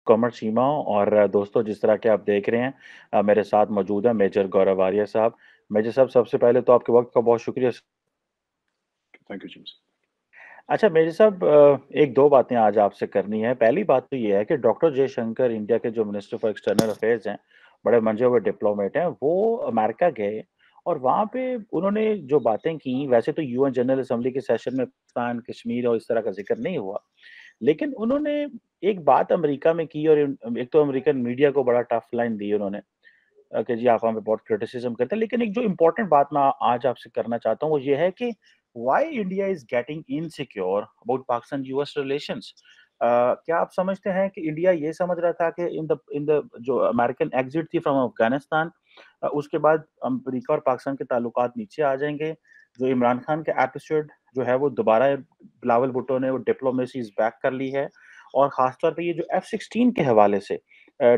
Commerce सीमा और दोस्तों जिस तरह के आप देख रहे हैं मेरे साथ मौजूद है मेजर गौरव आर्य साहब। मेजर साहब सबसे पहले तो आपके वक़्त का बहुत शुक्रिया। Thank you Jims. अच्छा मेजर साहब 1-2 बातें आज आपसे करनी है। पहली बात तो ये है कि डॉक्टर जयशंकर इंडिया के जो मिनिस्टर फॉर एक्सटर्नल अफेयर्स हैं, बड़े मंजे हुए डिप्लोमेट हैं, वो अमेरिका गए और वहाँ पे उन्होंने जो बातें की वैसे तो यूएन जनरल असेंबली के सेशन में पाकिस्तान, कश्मीर और इस तरह का ज़िक्र नहीं हुआ। लेकिन उन्होंने एक बात अमेरिका में की और एक तो अमेरिकन मीडिया को बड़ा टफ लाइन दी उन्होंने कि जी आप हमें बहुत क्रिटिसिज्म करते हैं। लेकिन एक जो इम्पोर्टेंट बात मैं आज आपसे करना चाहता हूँ वो ये है कि why India is getting insecure about Pakistan US relations. क्या आप समझते हैं कि इंडिया ये समझ रहा था कि इन द जो अमेरिकन एग्जिट थी फ्रॉम अफगानिस्तान उसके बाद अमेरिका और पाकिस्तान के ताल्लुकात नीचे आ जाएंगे। जो इमरान खान का एपिसोड जो है वो दोबारा बिलावल भुट्टो ने वो डिप्लोमेसी इज बैक कर ली है। और खासतौर पे ये जो F-16 के हवाले से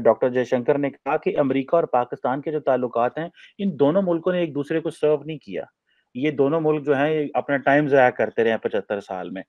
डॉक्टर जयशंकर ने कहा कि अमेरिका और पाकिस्तान के जो ताल्लुकात हैं, इन दोनों मुल्कों ने एक-दूसरे को सर्व नहीं किया। ये दोनों मुल्क जो हैं, ये अपना टाइम ज़ाया करते रहे हैं 75 साल में।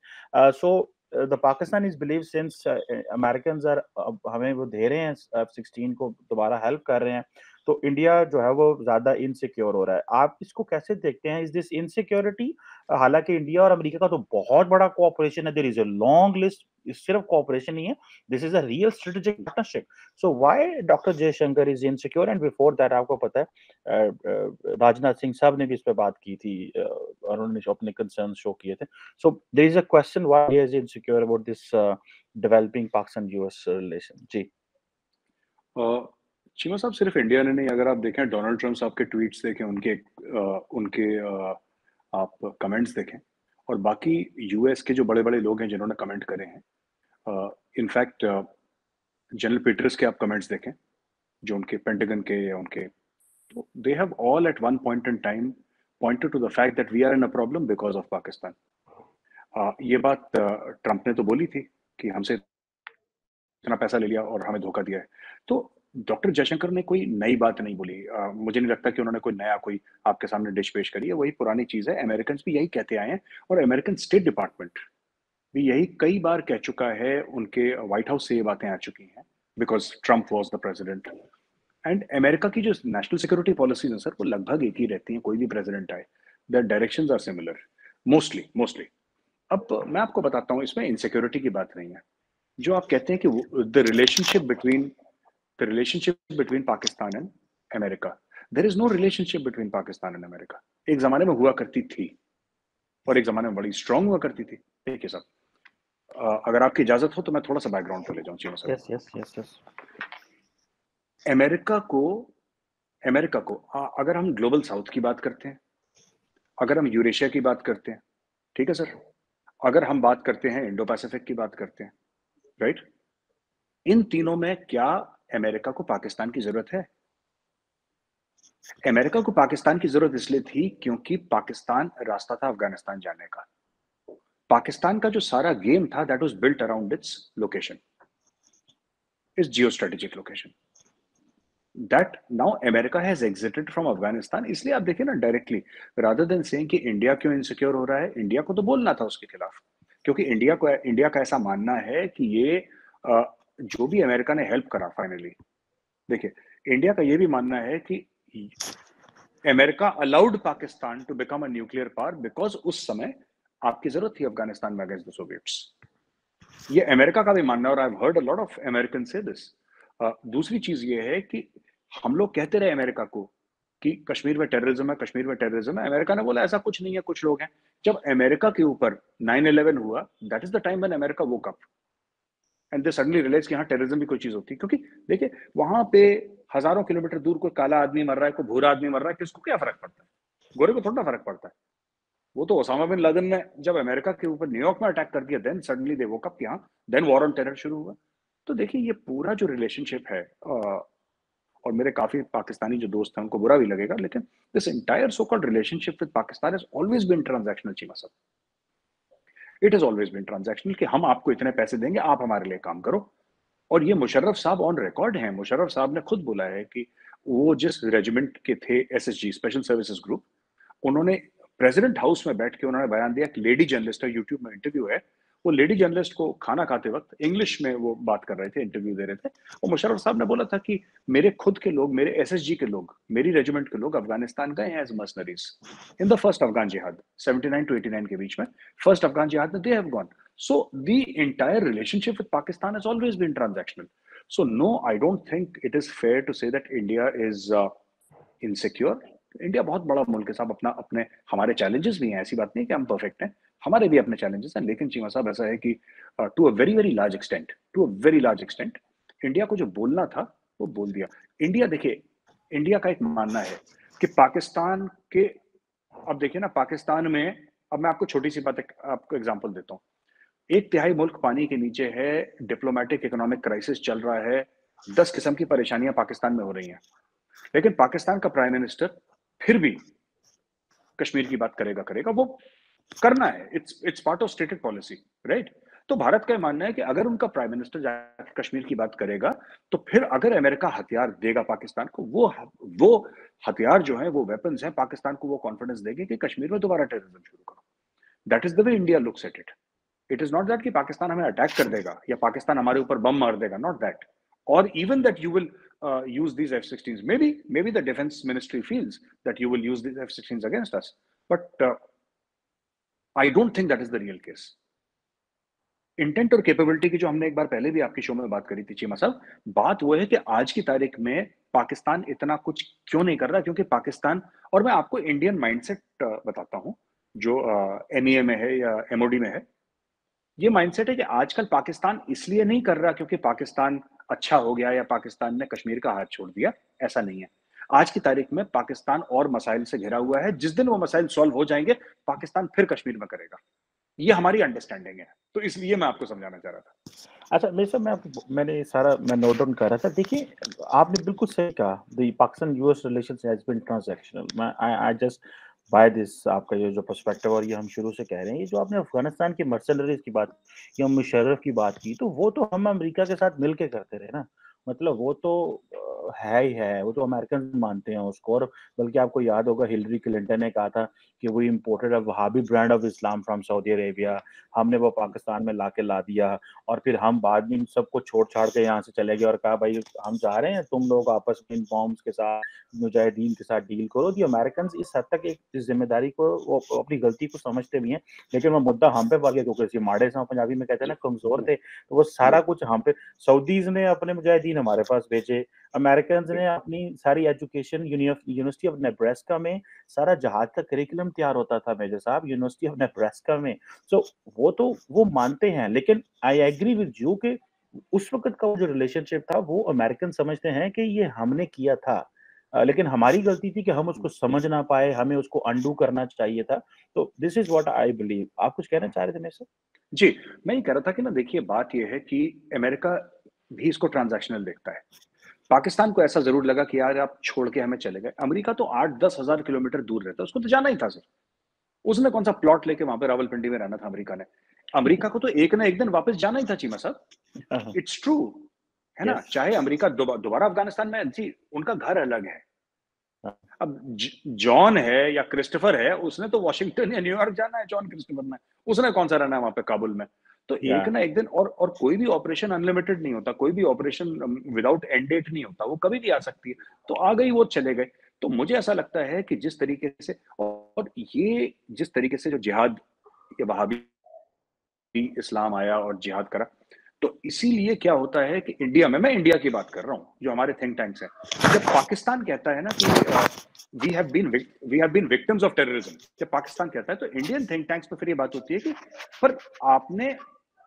The Pakistanis believe since Americans are अब हमें वो दे रहे हैं F-16 को दोबारा हेल्प कर रहे हैं, तो इंडिया जो है वो ज़्यादा इनसिक्योर हो रहा है। आप इसको कैसे देखते हैं? Is this insecurity? हालाँकि इंडिया और अमेरिका का तो बहुत बड़ा कोऑपरेशन है, there is a long list, सिर्फ कोऑपरेशन नहीं है, this is a real strategic partnership. So why doctor Jaishankar is insecure and before that आपको पता है राजनाथ सिंह साहब ने भी इस पे बात की थी और उन्होंने अपने कंसर्न शो किए थे। So there is a question why he is insecure about this developing Pakistan US relation? जी। चीमा साहब सिर्फ इंडिया ने नहीं, अगर आप देखें डोनाल्ड ट्रम्प साहब के ट्वीट्स देखें, उनके आप कमेंट्स देखें, और बाकी यूएस के जो बड़े बड़े लोग हैं जिन्होंने कमेंट करे हैं, इनफैक्ट जनरल पीटर्स के आप कमेंट्स देखें जो उनके पेंटागन के या उनके, तो they have all at one point in time pointed to the fact that we are in a problem because of Pakistan. ये बात ट्रम्प ने तो बोली थी कि हमसे इतना पैसा ले लिया और हमें धोखा दिया है। तो डॉक्टर जयशंकर ने कोई नई बात नहीं बोली। मुझे नहीं लगता कि उन्होंने कोई नया कोई आपके सामने डिश पेश करी है, वही पुरानी चीज़ है। अमेरिकन्स भी यही कहते आए हैं और अमेरिकन स्टेट डिपार्टमेंट भी यही कई बार कह चुका है। उनके व्हाइट हाउस से ये बातें आ चुकी हैं because Trump was the president. And America की जो नेशनल सिक्योरिटी पॉलिसीज हैं सर, वो लगभग एक ही रहती हैं, कोई भी प्रेसिडेंट आए। The directions are similar mostly mostly. अब मैं आपको बताता हूँ, इसमें इनसिक्योरिटी की बात नहीं है। जो आप कहते हैं कि the relationship between Pakistan and America, there is no relationship between Pakistan and America. एक जमाने में हुआ करती थी और एक जमाने में बड़ी स्ट्रांग हुआ करती थी। देखिए साहब, अगर आपकी इजाजत हो तो मैं थोड़ा सा बैकग्राउंड पे ले जाऊं चीमा साहब। Yes, yes, yes, yes. America को अमेरिका को अगर हम ग्लोबल साउथ की बात करते हैं, अगर हम यूरेशिया की बात करते हैं, ठीक है सर, अगर हम बात करते हैं इंडो पैसिफिक की बात करते हैं, राइट, इन तीनों में क्या अमेरिका को पाकिस्तान की जरूरत है? अमेरिका को पाकिस्तान की जरूरत इसलिए थी क्योंकि पाकिस्तान रास्ता था अफगानिस्तान जाने का। पाकिस्तान का जो सारा गेम था that was built around its location, it's geo strategic location. That now America has exerted from Afghanistan. इसलिए आप देखिए ना, डायरेक्टली रादर देन सेइंग कि इंडिया क्यों इनसिक्योर हो रहा है, इंडिया को तो बोलना था उसके खिलाफ। क्योंकि इंडिया का ऐसा मानना है कि ये जो भी अमेरिका ने हेल्प करा फाइनली, देखिए, इंडिया का ये भी मानना है कि America allowed Pakistan to become a nuclear power because उस समय आपकी जरूरत थी अफगानिस्तान में अगेंस्ट द सोवियट्स। ये अमेरिका का भी मानना है और I have heard a lot of American से दिस। दूसरी चीज ये है कि हम लोग कहते रहे अमेरिका को कि कश्मीर में टेररिज्म है, कश्मीर में टेररिज्म है। अमेरिका ने बोला ऐसा कुछ नहीं है, कुछ लोग हैं। जब अमेरिका के ऊपर 9/11 हुआ, that is the time when America woke up and they suddenly realise कि हाँ, टेररिज्म भी कोई चीज होती है। क्योंकि देखिए, वहां पे हजारों किलोमीटर दूर कोई काला आदमी मर रहा है, कोई भूरा आदमी मर रहा है, किसको क्या फर्क पड़ता है? गोरे को थोड़ा फर्क पड़ता है। वो तो ओसामा बिन लादेन ने जब अमेरिका के ऊपर न्यूयॉर्क में अटैक कर दिया, then suddenly they woke up, यहाँ देन वॉर ऑन टेरर शुरू हुआ। तो देखिए, ये पूरा जो रिलेशनशिप है, और मेरे काफी पाकिस्तानी जो दोस्त हैं उनको बुरा भी लगेगा, लेकिन this entire so called relationship with Pakistan has always been transactional Cheema साहब। It has always been transactional कि हम आपको इतने पैसे देंगे, आप हमारे लिए काम करो। और ये मुशर्रफ साहब ऑन रिकॉर्ड हैं। मुशर्रफ साहब ने खुद बोला है कि वो जिस रेजिमेंट के थे, एसएसजी स्पेशल सर्विसेज ग्रुप, उन्होंने प्रेसिडेंट हाउस में बैठ के उन्होंने बयान दिया, कि लेडी जर्नलिस्ट है, यूट्यूब में इंटरव्यू है, वो लेडी जर्नलिस्ट को खाना खाते वक्त इंग्लिश में वो बात कर रहे थे, इंटरव्यू दे रहे थे। और मुशर्रफ साहब ने बोला था कि मेरे खुद के लोग, मेरे एसएसजी के लोग, मेरी रेजिमेंट के लोग अफगानिस्तान गए हैं as mercenaries in the first Afghan जिहाद 79 to 89 के बीच में, फर्स्ट अफगान जिहाद में they have gone. So the entire relationship with Pakistan has always been transactional. So no, I don't think it is fair to say that India is insecure. India बहुत बड़ा मुल्क है साहब, अपना अपने हमारे चैलेंजेस भी हैं, ऐसी बात नहीं कि हम परफेक्ट हैं, हमारे भी अपने चैलेंजेस हैं। लेकिन चीमा साहब ऐसा है कि to a very large extent India को जो बोलना था वो बोल दिया। इंडिया, देखिए, इंडिया का एक मानना है कि पाकिस्तान के, अब देखिए ना, पाकिस्तान में, अब मैं आपको छोटी सी बात आपको एग्जांपल देता हूँ। 1/3 मुल्क पानी के नीचे है, डिप्लोमेटिक इकोनॉमिक क्राइसिस चल रहा है, 10 किस्म की परेशानियां पाकिस्तान में हो रही हैं, लेकिन पाकिस्तान का प्राइम मिनिस्टर फिर भी कश्मीर की बात करेगा, वो करना है, it's part of stated policy, right? तो भारत का मानना है कि अगर उनका प्राइम मिनिस्टर जाकर कश्मीर की बात करेगा, तो फिर अगर अमेरिका हथियार देगा पाकिस्तान को, वो हथियार जो है, वो वेपन्स हैं, पाकिस्तान को वो कॉन्फिडेंस देंगे कि कश्मीर में दोबारा टेररिज्म शुरू करो। That is the way India looks at it. It is not that कि पाकिस्तान हमें अटैक कर देगा या पाकिस्तान हमारे ऊपर बम मार देगा, नॉट दैट, और even that you will use these F-16s. Maybe the defense ministry feels that you will use these F-16s against us, but I don't think that is the real case. Intent और capability की जो हमने एक बार पहले भी आपकी show में बात करी थी चीमा साहब, बात वो है कि आज की तारीख में पाकिस्तान इतना कुछ क्यों नहीं कर रहा, क्योंकि पाकिस्तान, और मैं आपको इंडियन माइंडसेट बताता हूं जो एमईए में है या एमओडी में है। ये माइंडसेट है कि आजकल पाकिस्तान इसलिए नहीं कर रहा क्योंकि पाकिस्तान अच्छा हो गया या पाकिस्तान ने कश्मीर का हाथ छोड़ दिया, ऐसा नहीं है। आज की तारीख में पाकिस्तान और मसाइल से घिरा हुआ है, जिस दिन वो मसाइल सॉल्व हो जाएंगे, पाकिस्तान फिर कश्मीर में करेगा। ये हमारी अंडरस्टैंडिंग है, तो इसलिए मैं आपको समझाना चाह रहा था। अच्छा, मेरे साहब, मैंने सारा मैं नोट डाउन कर रहा था। देखिए, आपने बिल्कुल सही कहा, the Pakistan US relations has been transactional. मैं आई जस्ट बाय दिस, आपका ये जो पर्सपेक्टिव, और ये हम शुरू से कह रहे हैं। ये जो आपने अफगानिस्तान के मर्सनरीज की बात या मुशर्रफ की बात की, तो वो तो हम अमेरिका के साथ मिलके करते रहे ना। मतलब वो तो है ही है, वो तो अमेरिकन मानते हैं उसको। और बल्कि आपको याद होगा, हिलरी क्लिंटन ने कहा था कि वो imported a Wahhabi brand of Islam from Saudi Arabia, हमने वो पाकिस्तान में ला दिया, और फिर हम बाद में इन सबको छोड़ छाड़ के यहाँ से चले गए और कहा भाई हम चाह रहे हैं तुम लोग आपस में इन बॉम्ब्स के साथ, मुजाहिदीन के साथ डील करो। दी अमेरिकन इस हद तक एक इस जिम्मेदारी को, वो अपनी गलती को समझते भी हैं, लेकिन वो मुद्दा हम पे पड़ गया क्योंकि माड़े से पंजाबी में कहते हैं ना, कमजोर थे, तो वो सारा कुछ हम पे। सऊदीज ने अपने मुजाहिदीन हमारे पास भेजे, अमेरिकन ने अपनी सारी एजुकेशन, यूनिवर्सिटी ऑफ नेब्रास्का में सारा जहाज का करिकुलम तैयार होता था मेजर साहब, यूनिवर्सिटी ऑफ नेब्रास्का में। सो वो मानते हैं, लेकिन आई एग्री विद यू कि उस वक्त का वो जो रिलेशनशिप था, वो अमेरिकन समझते हैं कि ये हमने किया था, लेकिन हमारी गलती थी कि हम उसको समझ ना पाए, हमें उसको अंडू करना चाहिए था। तो this is what I believe. आप कुछ कहना चाह रहे थे मेरे से? जी, मैं ये कह रहा था कि ना, देखिए, बात ये है कि अमेरिका भी इसको ट्रांजैक्शनल देखता है। पाकिस्तान को ऐसा जरूर लगा कि यार आप छोड़ के हमें चले गए। अमेरिका तो 8-10 हजार किलोमीटर दूर रहता है, उसको तो जाना ही था सर। उसने कौन सा प्लॉट लेके वहां पे रावलपिंडी में रहना था अमेरिका ने? अमेरिका को तो एक ना एक दिन वापस जाना ही था चीमा साहब। इट्स ट्रू, है ना? यस। चाहे अमेरिका दोबारा अफगानिस्तान में, जी, उनका घर अलग है। अब जॉन है या क्रिस्टोफर है, उसने तो वॉशिंगटन या न्यूयॉर्क जाना है, जॉन क्रिस्टोफर ने। उसने कौन सा रहना है वहां पे काबुल में? तो या एक ना एक दिन, और कोई भी ऑपरेशन अनलिमिटेड नहीं होता, कोई भी ऑपरेशन विदाउट एंड डेट नहीं होता, वो कभी भी आ सकती है। तो आ गई, वो चले गए। तो मुझे ऐसा लगता है कि जिस तरीके से, और ये जिस तरीके से जो जिहाद, ये वहाबी इस्लाम आया और जिहाद करा, तो इसीलिए क्या होता है कि इंडिया में, मैं इंडिया की बात कर रहा हूं, जो हमारे थिंक टैंक्स हैं, जब पाकिस्तान कहता है ना कि we have been victims of terrorism, जब पाकिस्तान कहता है, तो इंडियन थिंक टैंक्स पे फिर ये बात होती है कि पर आपने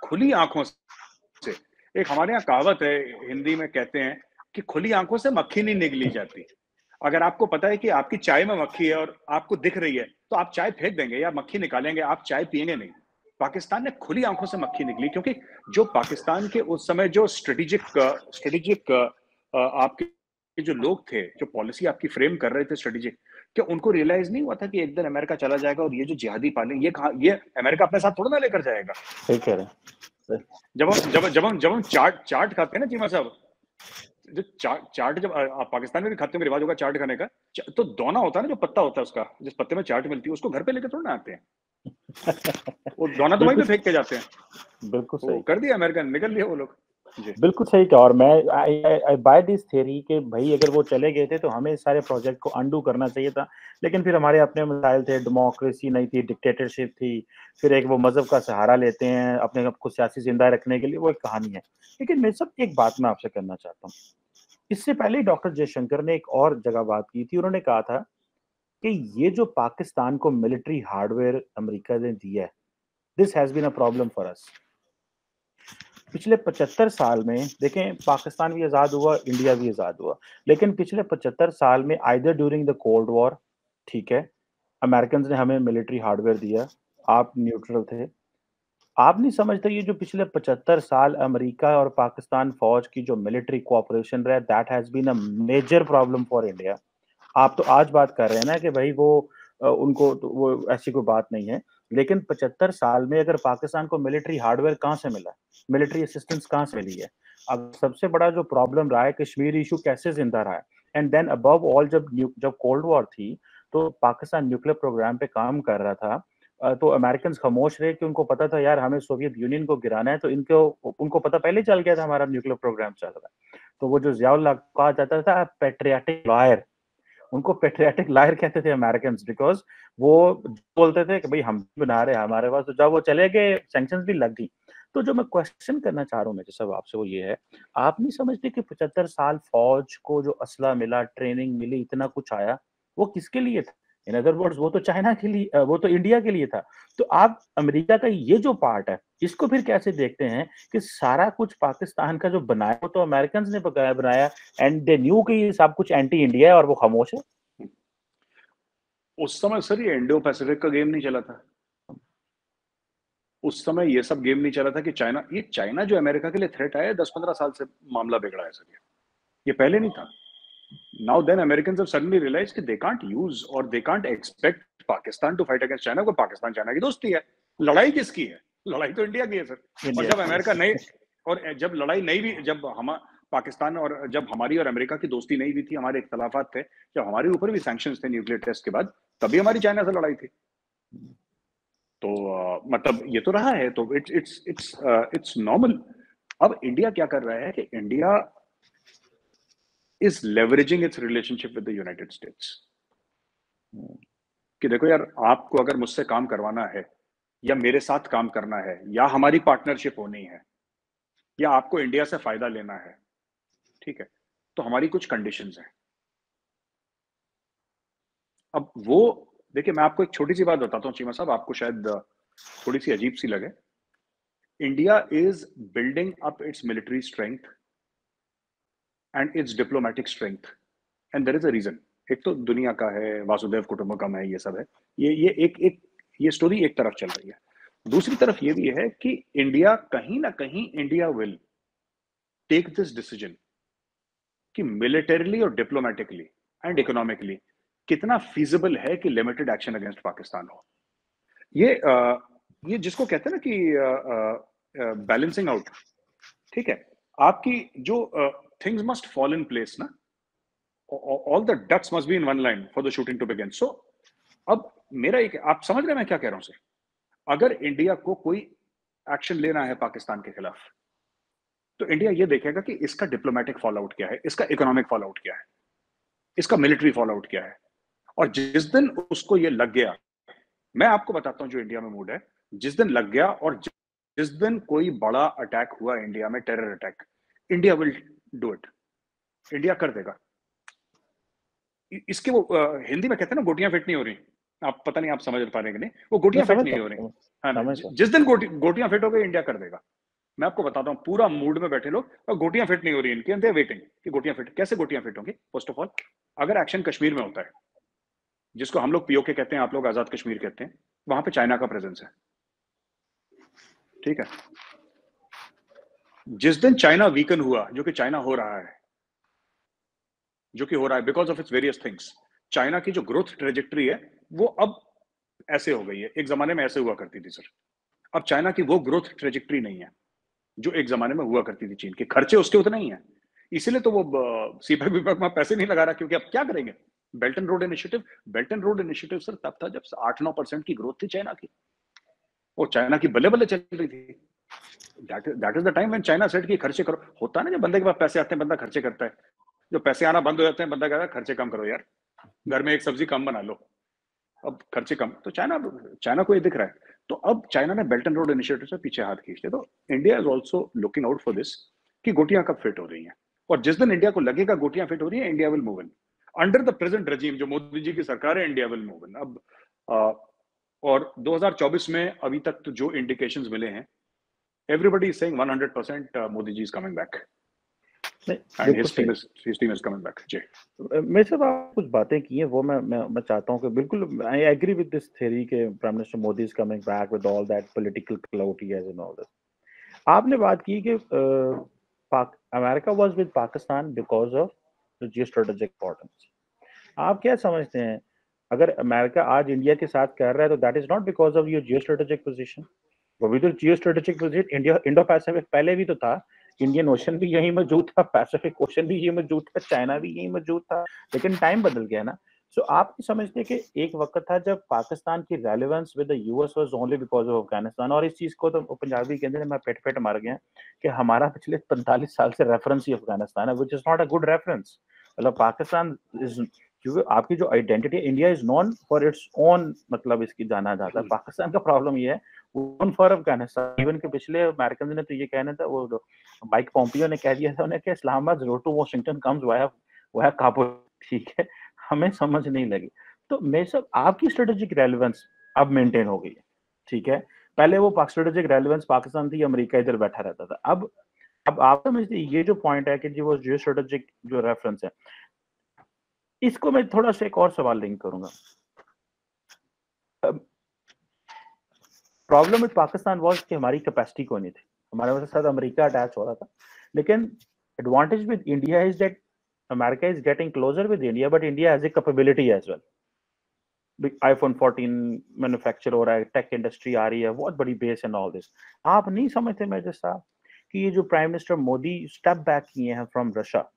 खुली आंखों से, एक हमारे यहाँ कहावत है, हिंदी में कहते हैं कि खुली आंखों से मक्खी नहीं निगली जाती। अगर आपको पता है कि आपकी चाय में मक्खी है और आपको दिख रही है, तो आप चाय फेंक देंगे या मक्खी निकालेंगे, आप चाय पिएंगे नहीं। पाकिस्तान ने खुली आंखों से मक्खी निकली, क्योंकि जो पाकिस्तान के उस समय जो स्ट्रेटेजिक आपके जो लोग थे, जो पॉलिसी आपकी फ्रेम कर रहे थे स्ट्रेटेजिक, क्या उनको रियलाइज नहीं हुआ था कि एक दिन अमेरिका चला जाएगा और ये जो जिहादी पालेंगे, ये अमेरिका अपने साथ थोड़ा ना लेकर जाएगा। सही कह रहे हैं। जब हम चाट खाते हैं ना चीमा साहब, जो चाट जब पाकिस्तान में भी खाते होंगे, रिवाज होगा चाट खाने का, तो दोना होता है ना, जो पत्ता होता है उसका, जिस पत्ते में चाट मिलती है, उसको घर पे लेके थोड़ा ना आते हैं। वो दोना तो वहीं पे बिल्कुल फेंक के जाते हैं। बिल्कुल वो सही। कर दिया अमेरिकन, निकल लिया वो लोग जी। बिल्कुल सही कहा। और मैं आई बाय दिस थ्योरी कि भाई अगर वो चले गए थे तो हमें इस सारे प्रोजेक्ट को अंडू करना चाहिए था, लेकिन फिर हमारे अपने मसाइल थे, डेमोक्रेसी नहीं थी, डिक्टेटरशिप थी, फिर एक वो मजहब का सहारा लेते हैं अपने आप को सियासी जिंदा रखने के लिए, वो एक कहानी है। लेकिन मैं सब एक बात मैं आपसे करना चाहता हूँ, इससे पहले डॉक्टर जयशंकर ने एक और जगह बात की थी, उन्होंने कहा था कि ये जो पाकिस्तान को मिलिट्री हार्डवेयर अमेरिका ने दिया है, this has been a problem for us. पिछले 75 साल में देखें, पाकिस्तान भी आज़ाद हुआ, इंडिया भी आज़ाद हुआ, लेकिन पिछले 75 साल में either during the cold war, ठीक है, अमेरिकन ने हमें मिलिट्री हार्डवेयर दिया, आप न्यूट्रल थे। आप नहीं समझते ये जो पिछले 75 साल अमेरिका और पाकिस्तान फौज की जो मिलिट्री कोऑपरेशन रहा, that has been a major problem for India. आप तो आज बात कर रहे हैं ना कि भाई वो उनको तो वो ऐसी कोई बात नहीं है, लेकिन 75 साल में अगर पाकिस्तान को मिलिट्री हार्डवेयर कहाँ से मिला, मिलिट्री असिस्टेंस कहाँ से मिली है? अब सबसे बड़ा जो प्रॉब्लम रहा है, कश्मीर इशू कैसे जिंदा रहा है, एंड देन अबव ऑल जब कोल्ड वॉर थी, तो पाकिस्तान न्यूक्लियर प्रोग्राम पे काम कर रहा था, तो अमेरिकन खामोश रहे कि उनको पता था यार हमें सोवियत यूनियन को गिराना है, तो इनको उनको पता पहले चल गया था हमारा न्यूक्लियर प्रोग्राम चल रहा है। तो वो जो जियाउल हक कहा जाता था पेट्रियाटिक लॉयर, उनको पेट्रियाटिक लायर कहते थे अमेरिकन, बिकॉज वो बोलते थे कि भाई हम बना रहे हैं हमारे पास, तो जब वो चले गए सैंक्शंस भी लग गई। तो जो मैं क्वेश्चन करना चाह रहा हूँ मैं जैसा आपसे, वो ये है, आप नहीं समझते कि 75 साल फौज को जो असला मिला, ट्रेनिंग मिली, इतना कुछ आया, वो किसके लिए था? इन अदर वर्ड्स वो तो चाइना के लिए, वो तो इंडिया के लिए था। तो आप अमेरिका का ये जो पार्ट है, इसको फिर कैसे देखते हैं कि सारा कुछ पाकिस्तान का जो बनाया वो तो अमेरिकन ने बनाया, एंड दे न्यू कि ये सब कुछ एंटी इंडिया है और वो खामोश है? उस समय सर ये इंडो पैसिफिक का गेम नहीं चला था। उस समय ये सब गेम नहीं चला था कि चाइना जो अमेरिका के लिए थ्रेट आया 10-15 साल से मामला बिगड़ा है सर। ये पहले नहीं था। Now then American suddenly realise कि दे कांट यूज और they can't expect Pakistan to fight against China, को पाकिस्तान चाइना की दोस्ती है। लड़ाई किसकी है? लड़ाई तो इंडिया की है सर। और इंडिया जब की अमेरिका नहीं, है। और जब लड़ाई नहीं भी, जब हम पाकिस्तान और जब हमारी और अमेरिका की दोस्ती नहीं भी थी, हमारे इख्तलाफात थे, जब हमारे ऊपर भी सैंक्शंस थे न्यूक्लियर टेस्ट के बाद, तभी हमारी चाइना से लड़ाई थी। तो मतलब ये तो रहा है, तो इट्स नॉर्मल। अब इंडिया क्या कर रहा है कि India is leveraging it's relationship with the United states. कि देखो यार, आपको अगर मुझसे काम करवाना है, या मेरे साथ काम करना है, या हमारी पार्टनरशिप होनी है, या आपको इंडिया से फायदा लेना है, ठीक है, तो हमारी कुछ कंडीशंस हैं। अब वो देखिए, मैं आपको एक छोटी सी बात बताता हूँ चीमा साहब, आपको शायद थोड़ी सी अजीब सी लगे। India is building up its military strength and its diplomatic strength, and there is a reason. एक तो दुनिया का है, वासुदेव कुटुंबकम है, ये सब है। ये एक एक ये स्टोरी एक तरफ चल रही है। दूसरी तरफ ये भी है कि इंडिया कहीं ना कहीं, India will take this decision कि मिलिटरीली और डिप्लोमेटिकली एंड इकोनॉमिकली कितना फीजिबल है कि लिमिटेड एक्शन अगेंस्ट पाकिस्तान हो। ये ये जिसको कहते हैं ना कि बैलेंसिंग आउट, ठीक है, आपकी जो things must fall in place ना, all the ducks must be in one line for the shooting to begin. So अब मेरा एक, आप समझ रहे हैं मैं क्या कह रहा हूं सर? अगर इंडिया को कोई एक्शन लेना है पाकिस्तान के खिलाफ, तो इंडिया ये देखेगा कि इसका डिप्लोमेटिक फॉल आउट क्या है, इसका इकोनॉमिक फॉल आउट क्या है, इसका मिलिट्री फॉल आउट क्या है। और जिस दिन उसको ये लग गया, मैं आपको बताता हूं जो इंडिया में मूड है, जिस दिन लग गया और जिस दिन कोई बड़ा अटैक हुआ इंडिया में, terror attack, India will do it. India कर देगा। इसके वो हिंदी में कहते हैं ना, गोटियां फिट नहीं हो रही। आप पता नहीं आप समझ पा रहे हैं कि नहीं, वो मैं गोटियां फिट समझ नहीं हो रही सकता हूँ, है ना। समझ सकता जिस दिन गोटियां फिट हो गई, इंडिया कर देगा। मैं आपको बताता हूँ, पूरा मूड में बैठे लोग, और गोटियां फिट नहीं हो रही इनकी, दे वेटिंग कि गोटियां फिट। कैसे गोटियां फिट होंगी? फर्स्ट ऑफ ऑल, अगर एक्शन कश्मीर में होता है, जिसको हम लोग पीओके कहते हैं, आप लोग आजाद कश्मीर कहते हैं, वहां पे चाइना का प्रेजेंस है, ठीक है। जिस दिन चाइना वीकन हुआ, जो कि चाइना हो रहा है, जो कि हो रहा है because of its various things, China की जो ग्रोथ ट्रेजेक्ट्री है, वो अब ऐसे हो गई है। एक जमाने में ऐसे हुआ करती थी सर। अब चाइना की वो ग्रोथ ट्रेजेक्ट्री नहीं है जो एक जमाने में हुआ करती थी। चीन के खर्चे उसके उतने ही हैं, इसीलिए तो वो सीपैक विपैक में पैसे नहीं लगा रहा, क्योंकि अब क्या करेंगे? Belt and road initiative sir तब था जब 8-9% की ग्रोथ थी चाइना की, वो चाइना की बल्ले बल्ले चल रही थी। That is the time when China said कि खर्चे करो। होता है ना, जब बंदे के पास पैसे आते हैं बंदा खर्चे करता है, जो पैसे आना बंद हो जाते हैं बंदा कहता है खर्चे कम करो यार, घर में एक सब्जी कम बना लो, अब खर्चे कम। तो चाइना चाइना को ये दिख रहा है। तो अब चाइना ने बेल्ट एंड रोड इनिशिएटिव से पीछे हाथ खींच लिया। तो India is also looking out for this कि गोटियां कब फिट हो रही हैं, और जिस दिन इंडिया को लगेगा गोटियां फिट हो रही है, India will move in under the present regime, जो मोदी जी की सरकार है, इंडिया विल मूव इन। अब और 2024 में अभी तक तो जो इंडिकेशंस मिले हैं, everybody is saying 100% Modi ji is coming back नहीं, and बिल्कुल सही। his team is coming back. जी। मेरे साथ आप कुछ बातें की हैं, वो मैं चाहता हूँ कि बिल्कुल I agree with this theory के prime minister Modi is coming back with all that political cloud he has and all this. आपने बात की कि America was with Pakistan because of the geo strategic importance. आप क्या समझते हैं, अगर अमेरिका आज इंडिया के साथ कर रहा है तो that is not because of your geo strategic position? वो भी तो geo strategic position India Indo Pacific पहले भी तो था, इंडियन ओशन भी यही मौजूद था, पैसिफिक ओशन भी यही मौजूद था, चाइना भी यही मौजूद था, लेकिन टाइम बदल गया ना। सो आप समझते हैं कि एक वक्त था जब पाकिस्तान की relevance with the US was only because of Afghanistan, और इस चीज को तो पंजाबी के अंदर मैं पेट पेट मार गया कि हमारा पिछले 45 साल से रेफरेंस ही अफगानिस्तान है, which is not a good reference. मतलब पाकिस्तान इज, क्योंकि आपकी जो identity, India is known for its own, मतलब इसकी जाना जाता है। पाकिस्तान का प्रॉब्लम ये है वन फॉर अफगानिस्तान। इवन के पिछले अमेरिकन ने तो ये कहना था, वो माइक पॉम्पियो ने कह दिया था उन्हें कि Islamabad road to Washington comes via via Kabul. ठीक है, हमें समझ नहीं लगी। तो मेरे सब आपकी स्ट्रेटेजिक रेलेवेंस अब मेंटेन हो गई है, ठीक है। पहले वो स्ट्रेटेजिक रेलेवेंस पाकिस्तान थी, अमेरिका इधर बैठा रहता था। अब आप समझते ये जो पॉइंट है कि जी वो जियो स्ट्रेटेजिक जो रेफरेंस है, इसको मैं थोड़ा सा एक और सवाल लिंक करूंगा। प्रॉब्लम विद पाकिस्तान वाज कि हमारी कैपेसिटी कोई नहीं थी, हमारे साथ अमेरिका अटैच हो रहा था। लेकिन advantage with India is that America is getting closer with India, but India has a capability as well. IPhone 14 manufacture हो रहा है, टेक इंडस्ट्री आ रही है, बहुत बड़ी बेस एंड ऑल दिस। आप नहीं समझते मेजर साहब कि ये जो prime minister Modi step back किए हैं फ्रॉम रशिया,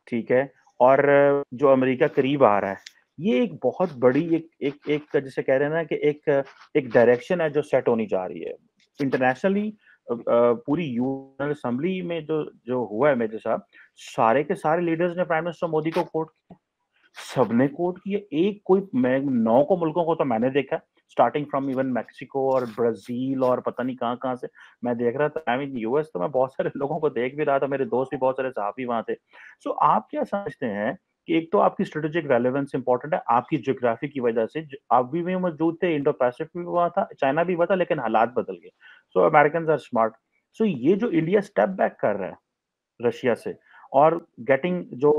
ठीक है, और जो अमेरिका करीब आ रहा है, ये एक बहुत बड़ी एक जैसे कह रहे हैं ना कि एक डायरेक्शन है जो सेट होनी जा रही है इंटरनेशनली। पूरी यूएन असेंबली में जो जो हुआ है मेजर साहब, सारे के सारे लीडर्स ने प्राइम मिनिस्टर मोदी को कोट किया, सबने कोट किया। एक कोई, मैं 9 को मुल्कों को तो मैंने देखा, स्टार्टिंग फ्रॉम इवन मैक्सिको और ब्राजील और पता नहीं कहाँ कहाँ से मैं देख रहा था। आई मीन यूएस तो मैं बहुत सारे लोगों को देख भी रहा था, मेरे दोस्त भी बहुत सारे सहाफी वहां थे। सो आप क्या समझते हैं कि एक तो आपकी स्ट्रेटेजिक रेलेवेंस इंपॉर्टेंट है, आपकी ज्योग्राफी की वजह से आप भी मौजूद थे, इंडो पैसिफिक भी हुआ था, चाइना भी हुआ था, लेकिन हालात बदल गए। So American are smart. So ये जो इंडिया स्टेप बैक कर रहा है रशिया से, और गेटिंग जो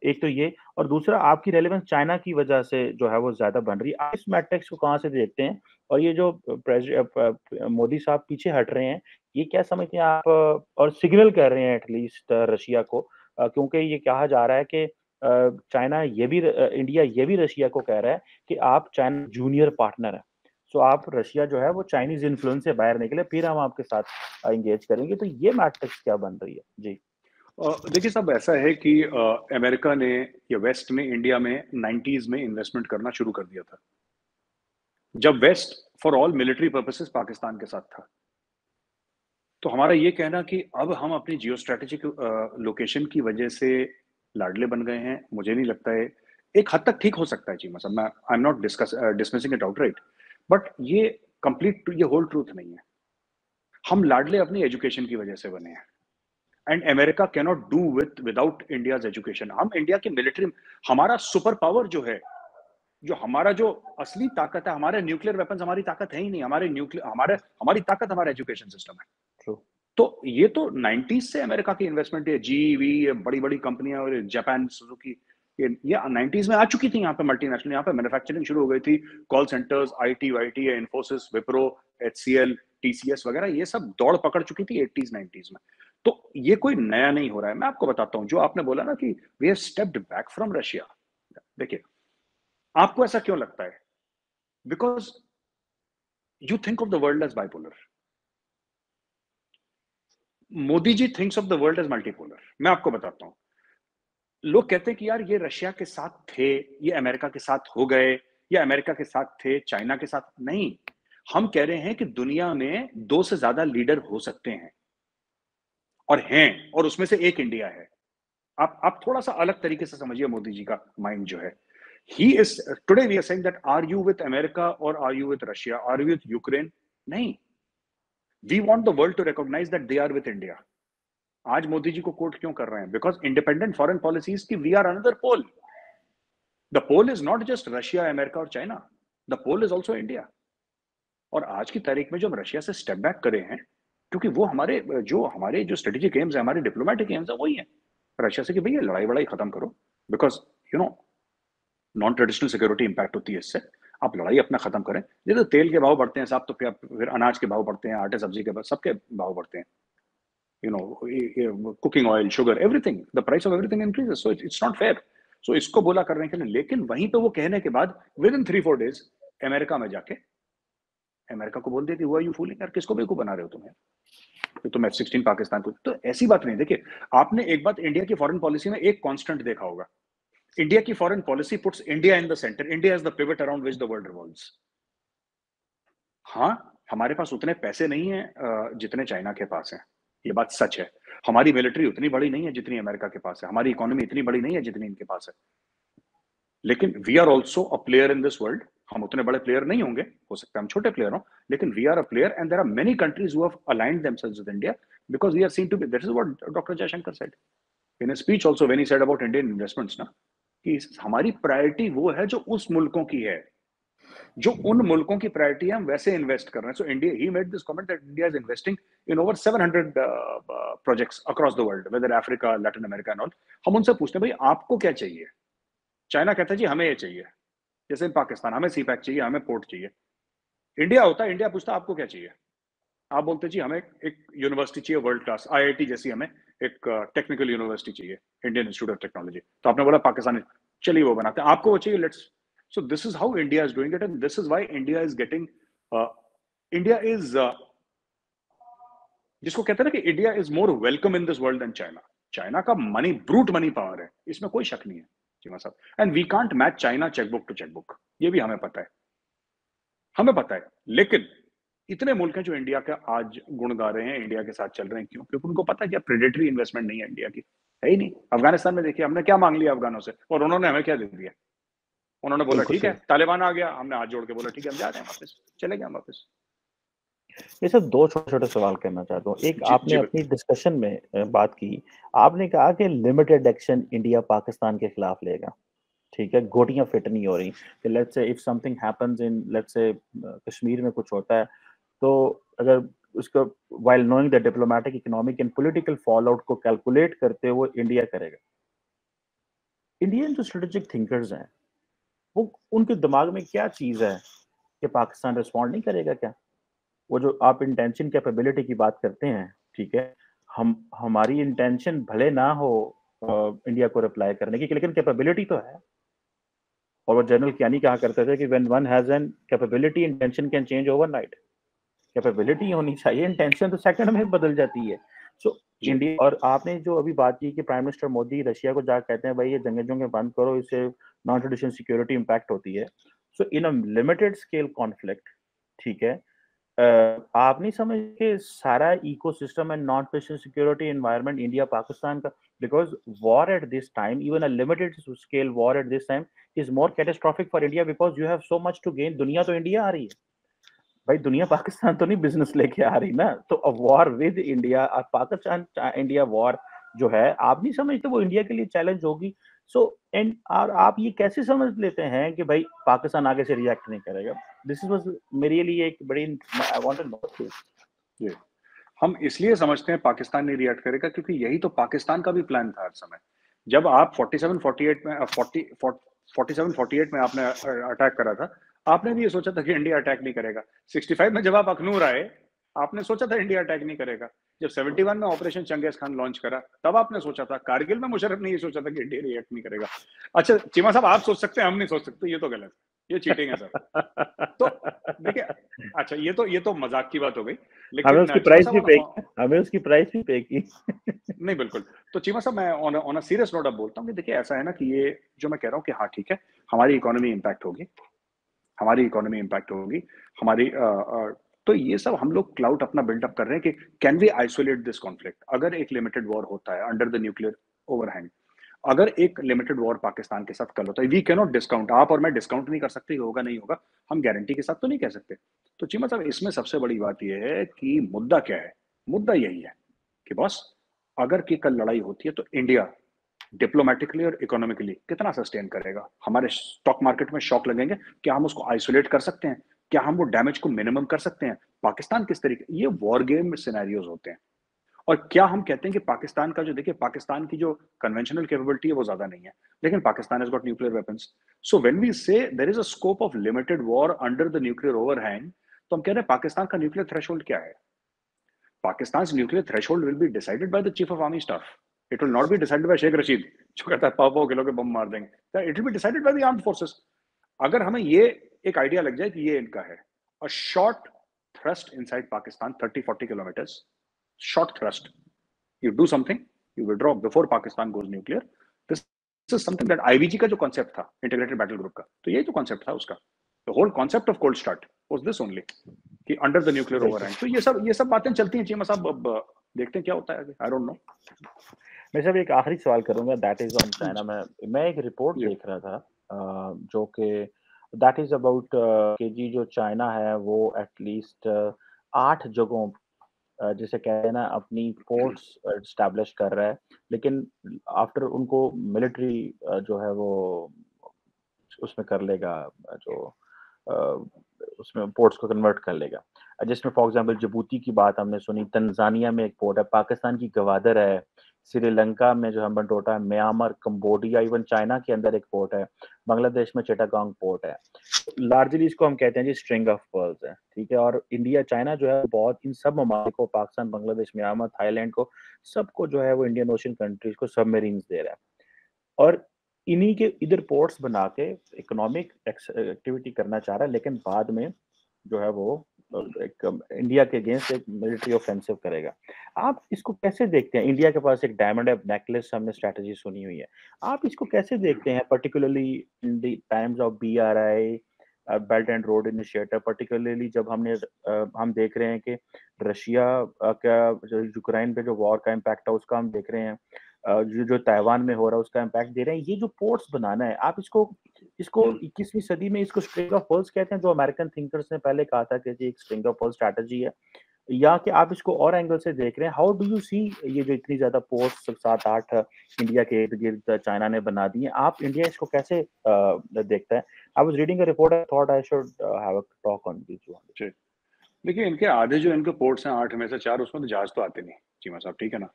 एक तो ये, और दूसरा आपकी रेलेवेंस चाइना की वजह से जो है वो ज्यादा बन रही है। आप इस मैट्रिक्स को कहाँ से देखते हैं? और ये जो मोदी साहब पीछे हट रहे हैं, ये क्या समझते हैं आप? और सिग्नल कर रहे हैं एटलीस्ट रशिया को, क्योंकि ये कहा जा रहा है कि चाइना ये भी इंडिया ये भी रशिया को कह रहा है कि आप चाइना जूनियर पार्टनर है। सो आप रशिया जो है वो चाइनीज इन्फ्लुएंस से बाहर निकले, फिर हम आपके साथ एंगेज करेंगे। तो ये मैट्रिक्स क्या बन रही है जी? देखिए साहब, ऐसा है कि अमेरिका ने या वेस्ट ने इंडिया में 90s में इन्वेस्टमेंट करना शुरू कर दिया था, जब west for all military purposes Pakistan के साथ था। तो हमारा ये कहना कि अब हम अपनी जियो स्ट्रेटेजिक लोकेशन की वजह से लाडले बन गए हैं, मुझे नहीं लगता है। एक हद तक ठीक हो सकता है जी, मतलब मैं I am not dismissing it outright, but ये कंप्लीट ये होल ट्रूथ नहीं है। हम लाडले अपनी एजुकेशन की वजह से बने हैं, and America can not do without India's education. हम इंडिया की मिलिट्री, हमारा सुपर पावर जो है, जो हमारा जो असली ताकत है, हमारे न्यूक्लियर वेपन्स हमारी ताकत है ही नहीं। हमारी ताकत हमारा एजुकेशन सिस्टम है। ट्रू। तो ये तो 90s से अमेरिका की इन्वेस्टमेंट है, जीवी, ये बड़ी बड़ी कंपनियां, और जापान सुजुकी, ये 90s में आ चुकी थी यहाँ पे मल्टीनेशनल, यहाँ पे मैन्युफैक्चरिंग शुरू हो गई थी। Call centres, IT YT, Infosys, Wipro, HCL, TCS वगैरह, ये सब दौड़ पकड़ चुकी थी 80s 90s में। तो ये कोई नया नहीं हो रहा है। मैं आपको बताता हूँ, जो आपने बोला ना कि we have stepped back from Russia, देखिए आपको ऐसा क्यों लगता है? Because you think of the world as bipolar. Modi ji thinks of the world as multipolar. मैं आपको बताता हूं, लोग कहते हैं कि यार ये रशिया के साथ थे, ये अमेरिका के साथ हो गए, या अमेरिका के साथ थे, चाइना के साथ नहीं। हम कह रहे हैं कि दुनिया में 2 से ज्यादा लीडर हो सकते हैं, और हैं, और उसमें से एक इंडिया है। आप थोड़ा सा अलग तरीके से समझिए मोदी जी का माइंड जो है। He is today we are saying that are you with America और are you with Russia, are you with Ukraine? नहीं, we want the world to recognize that they are with India. आज मोदी जी को quote क्यों कर रहे हैं? Because independent foreign policies की we are another pole. The pole is not just Russia, America और China, the pole is also India. और आज की तारीख में जो हम रशिया से स्टेप बैक करे हैं, क्योंकि वो हमारे जो स्ट्रेटेजिक एम्स है, हमारे डिप्लोमेटिक एम्स है, वही है रशिया से कि भैया लड़ाई वड़ाई खत्म करो, because you know non traditional security impact होती है इससे। आप लड़ाई अपना खत्म करें। ये तो तेल के भाव बढ़ते हैं साहब, तो फिर अनाज के भाव बढ़ते हैं, आटे सब्जी के भाव, सबके भाव बढ़ते हैं। you know cooking oil, sugar, everything, the price of everything increases, so it's not fair। so इसको बोला करने के लिए, लेकिन वहीं पे वो कहने के बाद विद इन 3-4 days अमेरिका में जाके अमेरिका को बोल दिया कि वो यू फूलिंग, यार किसको बेवकूफ बना रहे हो तुम यार, तो तुम F-16 पाकिस्तान को। तो ऐसी बात नहीं। देखिए, आपने एक बात इंडिया की फॉरेन पॉलिसी में एक कांस्टेंट देखा होगा, इंडिया की foreign policy puts India in the centre, India is the pivot around which the world revolves. हाँ, हमारे पास उतने पैसे नहीं है जितने चाइना के पास है, ये बात सच है। हमारी मिलिट्री उतनी बड़ी नहीं है जितनी अमेरिका के पास है, हमारी इकोनॉमी इतनी बड़ी नहीं है जितनी इनके पास है, लेकिन we are also a player in this world. हम उतने बड़े प्लेयर नहीं होंगे, हो सकता है हम छोटे प्लेयर हों, लेकिन we are a player and there are many countries who have aligned themselves with India because we are seen to be, that is what doctor Jaishankar said in a speech also when he said about Indian investments ना, कि हमारी priority वो है जो उस मुल्कों की है, जो उन मुल्कों की प्रायोरिटी है, हम वैसे इन्वेस्ट कर रहे हैं। So India, he made this comment that India is investing in over 700 projects across the world, whether Africa, Latin America and all. हम उनसे पूछते हैं भाई आपको क्या चाहिए? चाइना कहता है जी हमें ये चाहिए, जैसे पाकिस्तान हमें सीपैक चाहिए, हमें पोर्ट चाहिए। इंडिया होता है, इंडिया पूछता है आपको क्या चाहिए? आप बोलते जी हमें एक यूनिवर्सिटी चाहिए वर्ल्ड क्लास, आईआईटी जैसी, हमें एक टेक्निकल यूनिवर्सिटी चाहिए, इंडियन इंस्टीट्यूट ऑफ टेक्नोलॉजी। तो आपने बोला पाकिस्तान, चलिए वो बनाते हैं, आपको वो चाहिए, let's. So this is how India is doing it, and this is why India is getting, India is, जिसको कहते हैं ना कि India is more welcome in this world than China. China का मनी, ब्रूट मनी पावर है, इसमें कोई शक नहीं है चीमा साहब, and we can't match China chequebook to chequebook, ये भी हमें पता है, हमें पता है। लेकिन इतने मुल्क हैं जो इंडिया का आज गुण गा रहे हैं, इंडिया के साथ चल रहे हैं, क्यों? क्योंकि उनको पता है कि प्रेडेटरी इन्वेस्टमेंट नहीं है इंडिया की, है ही नहीं। अफगानिस्तान में देखिए हमने क्या मांग लिया अफगानों से, और उन्होंने हमें क्या दे दिया? उन्होंने बोला बिल्कुल ठीक है, सही। तालिबान आ गया, हमने हाथ जोड़ के बोला ठीक है हम जा रहे हैं वापस, चले गए हम वापस। ये सब 2 छोटे-छोटे सवाल करना चाहता हूँ। एक, जी आपने जी अपनी डिस्कशन में बात की, आपने कहा कि लिमिटेड एक्शन इंडिया पाकिस्तान के खिलाफ लेगा, ठीक है? गोटियाँ फिट नहीं हो रही कि let's say if something happens in, let's say Kashmir में कुछ होता है, तो अगर उसको while knowing the diplomatic, economic and political fall out को कैलकुलेट करते हुए इंडिया करेगा। इंडियन जो स्ट्रेटेजिक थिंकर्स हैं, वो उनके दिमाग में क्या चीज़ है कि पाकिस्तान रिस्पॉन्ड नहीं करेगा क्या? वो जो आप इंटेंशन कैपेबिलिटी की बात करते हैं, ठीक है? हम हमारी इंटेंशन भले ना हो इंडिया को रिप्लाई करने की, लेकिन कैपेबिलिटी तो है। और वो जनरल कियानी कहा करते थे कि when one has an capability, intention can change overnight. Capability होनी चाहिए, इंटेंशन तो सेकंड में बदल जाती है। सो जी इंडिया, और आपने जो अभी बात की कि प्राइम मिनिस्टर मोदी रशिया को जाकर कहते हैं भाई ये जंगे बंद करो, इससे नॉन ट्रेडिशनल सिक्योरिटी इम्पैक्ट होती है। So in a limited scale conflict, ठीक है, आप नहीं समझते कि सारा ecosystem and non traditional security environment India Pakistan का, because war at this time, even a limited scale war at this time is more catastrophic for India, because you have so much to gain. दुनिया तो India आ रही है भाई, दुनिया पाकिस्तान तो नहीं business लेके आ रही ना। तो a war with India, Pakistan India war जो है, आप नहीं समझते वो इंडिया के लिए चैलेंज होगी? सो एंड और आप ये कैसे समझ लेते हैं कि भाई पाकिस्तान आगे से रिएक्ट नहीं करेगा? दिस वाज मेरे लिए एक बड़ी, I want to know this. जी, हम इसलिए समझते हैं पाकिस्तान नहीं रिएक्ट करेगा क्योंकि यही तो पाकिस्तान का भी प्लान था हर समय। जब आप 47-48 में 47-48 में आपने अटैक करा था, आपने भी ये सोचा था कि इंडिया अटैक नहीं करेगा। 65 में जब आप अखनूर आए, आपने सोचा था इंडिया अटैक नहीं करेगा। जब 71 में ऑपरेशन चंगेज खान लॉन्च करा, तब आपने सोचा था। कारगिल में मुशर्रफ ने ये सोचा था कि इंडिया रिएक्ट नहीं करेगा। अच्छा चीमा साहब, आप सोच सकते हैं, हम नहीं सोच सकते, ये तो गलत है। ये चीटिंग है सर। तो देखिए, अच्छा ये तो मजाक की बात हो गई, हमें लेकिन उसकी चीमा प्राइस भी साहब पे हमें उसकी प्राइस भी पे की। नहीं बिल्कुल। तो चीमा साहब मैं ऑन अ सीरियस नोट अब बोलता हूँ कि देखिए ऐसा है ना कि ये जो मैं कह रहा हूँ कि हाँ ठीक है, हमारी इकोनॉमी इम्पैक्ट होगी, हमारी इकोनॉमी इम्पैक्ट होगी, हमारी तो ये सब हम लोग क्लाउड अपना बिल्डअप कर रहे हैं कि can we isolate this conflict. अगर एक लिमिटेड वॉर होता है अंडर द न्यूक्लियर ओवरहैंग, अगर एक लिमिटेड वॉर पाकिस्तान के साथ कल होता है, वी कैन नॉट डिस्काउंट, आप और मैं डिस्काउंट नहीं कर सकते होगा नहीं होगा, हम गारंटी के साथ तो नहीं कह सकते। तो चीमा साहब इसमें सबसे बड़ी बात यह है कि मुद्दा क्या है, मुद्दा यही है कि बॉस अगर की कल लड़ाई होती है तो इंडिया डिप्लोमेटिकली और इकोनॉमिकली कितना सस्टेन करेगा, हमारे स्टॉक मार्केट में शॉक लगेंगे, क्या हम उसको आइसोलेट कर सकते हैं, क्या हम वो डैमेज को मिनिमम कर सकते हैं, पाकिस्तान किस तरीके, ये वॉर गेम सिनेरियोज होते हैं। और क्या हम कहते हैं कि पाकिस्तान का जो, देखिए पाकिस्तान की जो कन्वेंशनल कैपेबिलिटी है वो ज्यादा नहीं है, लेकिन Pakistan has got nuclear weapons. So when we say there is a scope of limited war under the nuclear overhang, तो हम कह रहे हैं पाकिस्तान का न्यूक्लियर थ्रेशोल्ड क्या है। Pakistan's nuclear threshold will be decided by the chief of army staff. It will not be decided by Sheikh Rashid, जो कहता है पाव किलो के बम मार देंगे। It will be decided by the armed forces. अगर हमें ये एक आइडिया लग जाए कि ये इनका है, a short thrust inside Pakistan 30-40 kilometers, short thrust, you do something, you withdraw before Pakistan goes nuclear. This is something that IBG का जो concept था integrated battle group का, तो ये जो concept था उसका, the whole concept of cold start was this only, कि अंडर द न्यूक्लियर ओवरहैंग। तो ये सब बातें चलती हैं चीमा साहब, अब देखते हैं क्या होता है, आई डोंट नो। मैं सिर्फ एक आखिरी सवाल करूंगा, दैट इज ऑन चाइना। मैं एक रिपोर्ट जी देख रहा था जो कि दैट इज अबाउट कि जी जो चाइना है वो एटलीस्ट 8 जगहों जिसे कहते हैं ना अपनी फोर्स एस्टैब्लिश कर रहा है, लेकिन आफ्टर उनको मिलिट्री जो है वो उसमें कर लेगा, जो अ, उसमें पोर्ट्स को कन्वर्ट कर लेगा। जिसमें फॉर एग्जांपल जिबूती की बात हमने सुनी, तंजानिया में एक पोर्ट है, पाकिस्तान की गवादर है, श्रीलंका में जो हम्बनटोटा है, म्यांमार, कंबोडिया, इवन चाइना के अंदर एक पोर्ट है, बांग्लादेश में चिटागोंग पोर्ट है। लार्जली इसको हम कहते हैं जी स्ट्रिंग ऑफ पर्ल्स है, ठीक है? और इंडिया चाइना जो है बहुत इन सब ममालिक को, पाकिस्तान, बांग्लादेश, म्यांमार, थाईलैंड को, सबको जो है वो इंडियन ओशन कंट्रीज को सबमरीन्स दे रहा है। और इन्हीं के इधर पोर्ट्स बना के इकोनॉमिक एक्टिविटी करना चाह रहा है, लेकिन बाद में जो है वो एक इंडिया के अगेंस्ट एक मिलिट्री ऑफेंसिव करेगा। आप इसको कैसे देखते हैं? इंडिया के पास एक डायमंड है नेकलेस, हमने स्ट्रैटेजी सुनी हुई है। आप इसको कैसे देखते हैं particularly in the times of BRI, belt and road initiative, particularly जब हम देख रहे हैं कि रशिया का जो यूक्रेन पे जो वॉर का इम्पैक्ट है उसका हम देख रहे हैं, जो ताइवान में हो रहा है उसका इम्पैक्ट दे रहे हैं। ये जो पोर्ट्स बनाना है, आप इसको इसको 21वीं सदी में इसको स्ट्रिंग ऑफ पर्ल्स कहते हैं, जो अमेरिकन थिंकर्स ने पहले कहा था कि जी एक स्ट्रिंग ऑफ पर्ल स्ट्रैटेजी है, या कि आप इसको और एंगल से देख रहे हैं? हाउ डू यू सी ये जो इतनी ज्यादा पोर्ट्स 7-8 इंडिया के इर्द गिर्द चाइना ने बना दी हैं, आप इंडिया इसको कैसे देखता है? I was reading a report, I thought I should have a talk on this one. जी, देखिए इनके आधे जो इनके पोर्ट्स हैं 8 में से 4, उसमें तो जहाज तो आते नहीं चीमा साहब, ठीक है ना।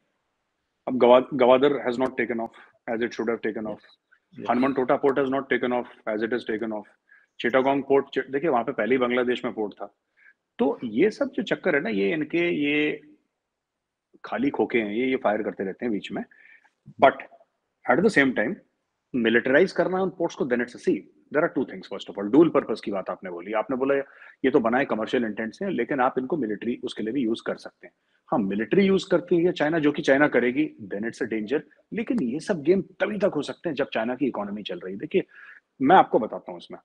अब Gwadar has not taken off as it should have taken off, yes, yes. Hambantota port has not taken off as it is taken off, Chittagong port देखिए वहां पे पहले ही बांग्लादेश में पोर्ट था। तो ये सब जो चक्कर है ना, ये इनके ये खाली खोखे हैं, ये फायर करते रहते हैं बीच में। But at the same time militarise करना उन पोर्ट्स को, then it's a see, there are two things. First of all dual purpose की बात आपने बोली, आपने बोला ये तो बनाए कमर्शियल इंटेंट से, लेकिन आप इनको मिलिट्री उसके लिए भी यूज कर सकते हैं। हाँ मिलिट्री यूज करती है चाइना, जो कि चाइना करेगी, देन इट्स अ डेंजर। लेकिन ये सब गेम तभी तक हो सकते हैं जब चाइना की इकोनॉमी चल रही है। देखिए मैं आपको बताता हूँ इसमें,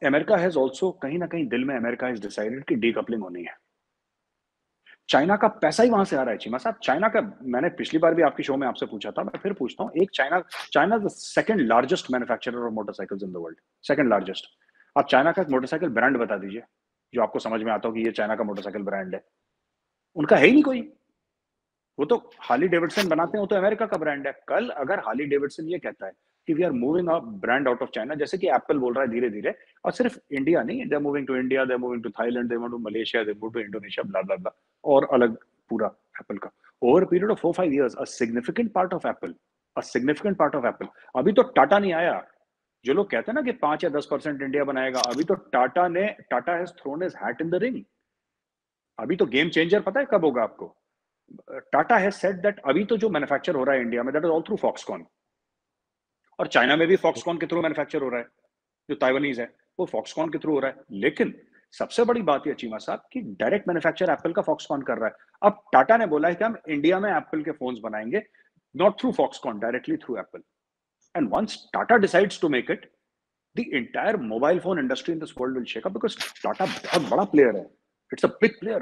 अमेरिका हैज ऑल्सो कहीं ना कहीं दिल में अमेरिका हैज डिसाइडेड कि डीकपलिंग होनी है। चाइना का पैसा ही वहां से आ रहा है चीमा साहब। चाइना का, मैंने पिछली बार भी आपकी शो में आपसे पूछा था, मैं फिर पूछता हूँ, एक China the second largest manufacturer of motorcycles in the world, second largest. आप चाइना का एक मोटरसाइकिल ब्रांड बता दीजिए जो आपको समझ में आता हो कि ये चाइना का मोटरसाइकिल ब्रांड है। उनका है ही नहीं कोई। वो तो हार्ली डेविडसन बनाते हैं, वो तो अमेरिका का ब्रांड है। कल अगर हार्ली डेविडसन ये कहता है कि we are moving a brand out of China, जैसे कि एप्पल बोल रहा है धीरे धीरे, और सिर्फ इंडिया नहीं, they are moving to India, they are moving to Thailand, they move to Malaysia, they move to Indonesia, blah blah blah, और अलग पूरा एप्पल का over period of 4-5 years a significant part of Apple, a significant part of Apple. अभी तो टाटा नहीं आया। जो लोग कहते हैं ना कि 5 या 10% इंडिया बनाएगा, अभी तो Tata has thrown his hat in the ring. अभी तो गेम चेंजर पता है कब होगा आपको? टाटा हैज सेड दैट अभी तो जो मैन्युफैक्चर हो रहा है इंडिया में, that is all through Foxconn, और चाइना में भी फॉक्सकॉन के थ्रू मैन्युफैक्चर हो रहा है, जो ताइवानीज है। वो फॉक्सकॉन के थ्रू हो रहा है। लेकिन सबसे बड़ी बात ये चीमा साहब कि डायरेक्ट मैन्युफैक्चर एप्पल का फॉक्सकॉन कर रहा है। अब टाटा ने बोला है कि हम इंडिया में एप्पल के फोन्स बनाएंगे, not through Foxconn, directly through Apple. And once Tata decides to make it, the entire mobile phone industry in this world will shake up because Tata बहुत बड़ा player है. It's a big player.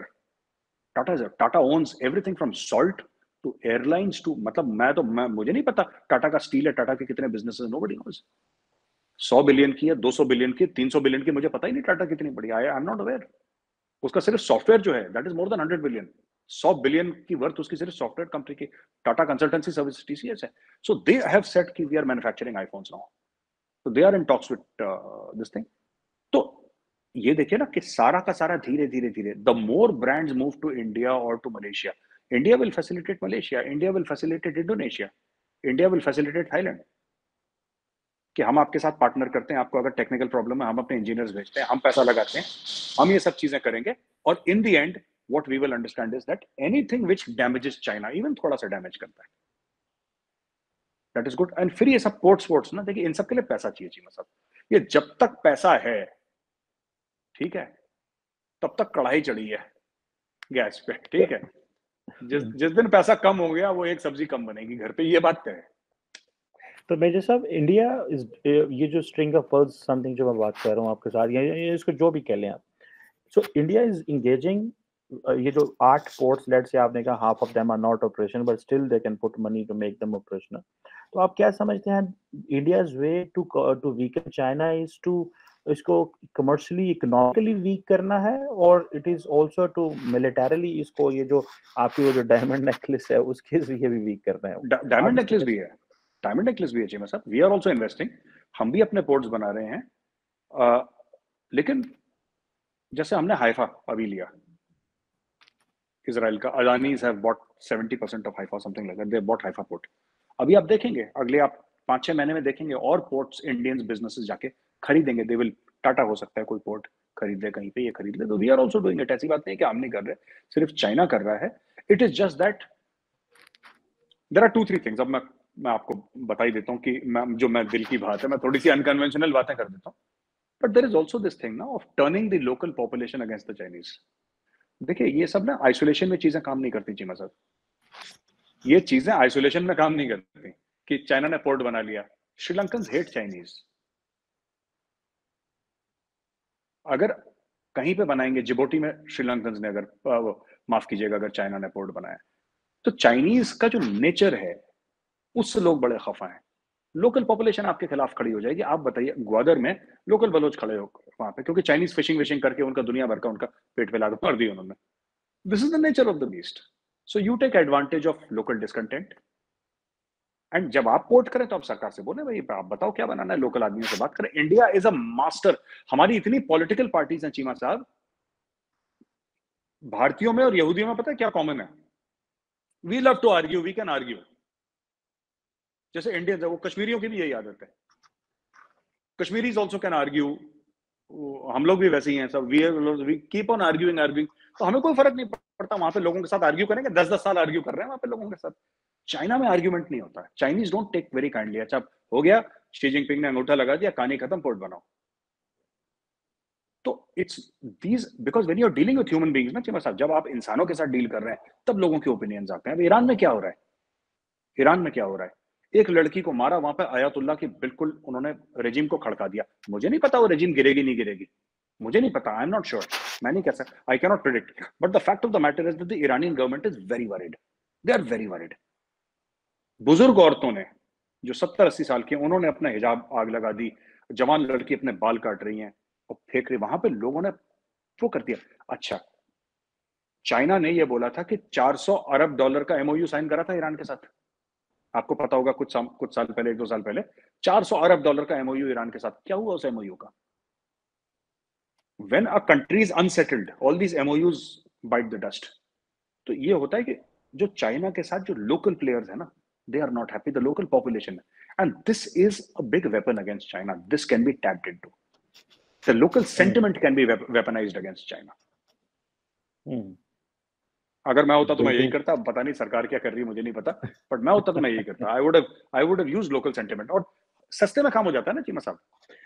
Tata owns everything from salt to airlines to मतलब मुझे नहीं पता टाटा का steel है, टाटा के कितने बिजनेसेस, nobody knows. 100 बिलियन की है, 200 बिलियन की, 300 बिलियन की, मुझे पता ही नहीं टाटा कितनी बड़ी। I am not aware. उसका सिर्फ सॉफ्टवेयर जो है that is more than 100 billion. 100 billion की वर्थ उसकी सिर्फ सॉफ्टवेयर कंपनी की, टाटा कंसल्टेंसी सर्विस टीसीएस है। सो दे हैव सेड कि we are manufacturing iPhones now, तो they are in talks with this thing. तो ये देखिए ना कि सारा का सारा धीरे धीरे धीरे the more brands move to India और to Malaysia, India will facilitate Malaysia, India will facilitate Indonesia, India will facilitate Thailand, कि हम आपके साथ पार्टनर करते हैं, आपको अगर टेक्निकल प्रॉब्लम है हम अपने इंजीनियर्स भेजते हैं, हम पैसा लगाते हैं, हम ये सब चीजें करेंगे। और in the end what we will understand is that anything which damages China, even थोड़ा सा डैमेज करता है, दैट इज गुड। एंड फिर ये सब पोर्ट्स ना, देखिए इन सब के लिए पैसा चाहिए चीमा साहब। ये जब तक पैसा है, ठीक है, तब तक कढ़ाई चढ़ी है गैस पे, ठीक है। जिस दिन पैसा कम हो गया वो एक सब्जी कम बनेगी घर पे, ये बात तय है। तो मेजर साहब, इंडिया इज, ये जो स्ट्रिंग ऑफ पर्ल्स समथिंग जो मैं बात कर रहा हूँ आपके साथ, ये इसको जो भी कह लें आप, सो इंडिया इज इंगेजिंग, ये जो 8 पोर्ट्स, लेट्स से आपने कहा half of them are not operational but still they can put money to make them operational, तो आप क्या समझते हैं India's way to weaken China is to इसको कमर्शियली इकोनॉमिकली वीक करना है, और it is also to militarily इसको, ये जो आपकी वो जो डायमंड नेकलेस है उसके जरिए भी वीक करना है? डायमंड नेकलेस भी है, डायमंड नेकलेस भी है चीमा साहब। वी आर आल्सो इन्वेस्टिंग, हम भी अपने पोर्ट्स बना रहे हैं। लेकिन जैसे हमने हाइफा अभी लिया, इजराइल का, Adanis have bought 70% of Haifa, something like that, they bought Haifa port. अभी आप देखेंगे अगले आप 5-6 महीने में देखेंगे और पोर्ट्स इंडियंस बिजनेसेस जाके खरीदेंगे, दे विल, टाटा हो सकता है कोई पोर्ट खरीद ले कहीं पे, ये खरीद ले, तो we are also doing it. ऐसी बात नहीं है कि हम नहीं कर रहे, सिर्फ चाइना कर रहा है। It is just that there are 2-3 things. अब मैं आपको बता ही देता हूँ कि मैं दिल की बात है, मैं थोड़ी सी अनकन्वेंशनल बातें कर देता हूँ, but there is also this thing ना of turning the local population against the Chinese. देखिए ये सब ना आइसोलेशन में चीजें काम नहीं करती चीमा साहब, ये चीजें आइसोलेशन में काम नहीं करती कि चाइना ने पोर्ट बना लिया। श्रीलंकन्स हेट चाइनीज। अगर कहीं पे बनाएंगे, जिबोटी में श्रीलंकन्स ने अगर माफ कीजिएगा अगर चाइना ने पोर्ट बनाया, तो चाइनीज का जो नेचर है उससे लोग बड़े खफा हैं। लोकल पॉपुलेशन आपके खिलाफ खड़ी हो जाएगी। आप बताइए ग्वादर में लोकल बलोच खड़े हो वहां पे, क्योंकि चाइनीज फिशिंग विशिंग करके उनका दुनिया भर का उनका पेट पे लाकर मार दिया उन्होंने। This is the nature of the beast. So you take advantage of local discontent, and जब आप पोर्ट करें तो आप सरकार से बोले भाई आप बताओ क्या बनाना है, लोकल आदमियों से बात करें। India is a master. हमारी इतनी पॉलिटिकल पार्टीज हैं चीमा साहब, भारतीयों में और यहूदियों में पता है क्या कॉमन है? We love to argue, we can argue. जैसे इंडियंस है, वो कश्मीरियों की भी यही आदत है, कश्मीरीज ऑल्सो कैन आर्ग्यू, हम लोग भी वैसे ही हैं सब, we keep on arguing arguing, तो हमें कोई फर्क नहीं पड़ता। वहां पे लोगों के साथ आर्ग्यू करेंगे, 10-10 साल आर्ग्यू कर रहे हैं वहां पे लोगों के साथ। चाइना में आर्ग्यूमेंट नहीं होता है, Chinese don't take very kindly. अच्छा हो गया, शी जिनपिंग ने अंगूठा लगा दिया, कहानी खत्म, पोर्ट बनाओ। तो it's these, because when you are dealing with human beings ना चीमा साहब, जब आप इंसानों के साथ डील कर रहे हैं तब लोगों के ओपिनियंस आते हैं। अब ईरान में क्या हो रहा है, ईरान में क्या हो रहा है, एक लड़की को मारा वहां पे, आयतुल्ला की बिल्कुल उन्होंने रेजिम को खड़का दिया। मुझे नहीं पता वो रेजिम गिरेगी नहीं गिरेगी, मुझे नहीं पता, आई एम नॉट श्योर, मैं नहीं कह सकता, I can not predict, but the fact of the matter is that the Iranian government is very worried, they are very worried. बुजुर्ग औरतों ने जो 70-80 साल की, उन्होंने अपना हिजाब आग लगा दी, जवान लड़की अपने बाल काट रही हैं और फेंक रही, वहां पे लोगों ने वो कर दिया। अच्छा, चाइना ने ये बोला था कि $400 अरब का एमओयू साइन करा था ईरान के साथ, आपको पता होगा, कुछ साल पहले, 1-2 साल पहले, $400 अरब का एमओयू ईरान के साथ। क्या हुआ उस एमओयू का? When a country is unsettled, all these MOUs bite the dust. तो ये होता है कि जो चाइना के साथ जो लोकल प्लेयर्स है ना, they are not happy, the local population, and this is a big weapon against China. This can be tapped into. The local sentiment can be weaponized against China. अगर मैं होता तो मैं यही करता, पता नहीं सरकार क्या कर रही है मुझे नहीं पता, बट मैं होता तो मैं यही करता। I would have used local sentiment, और सस्ते में काम हो जाता है ना चीमा साहब।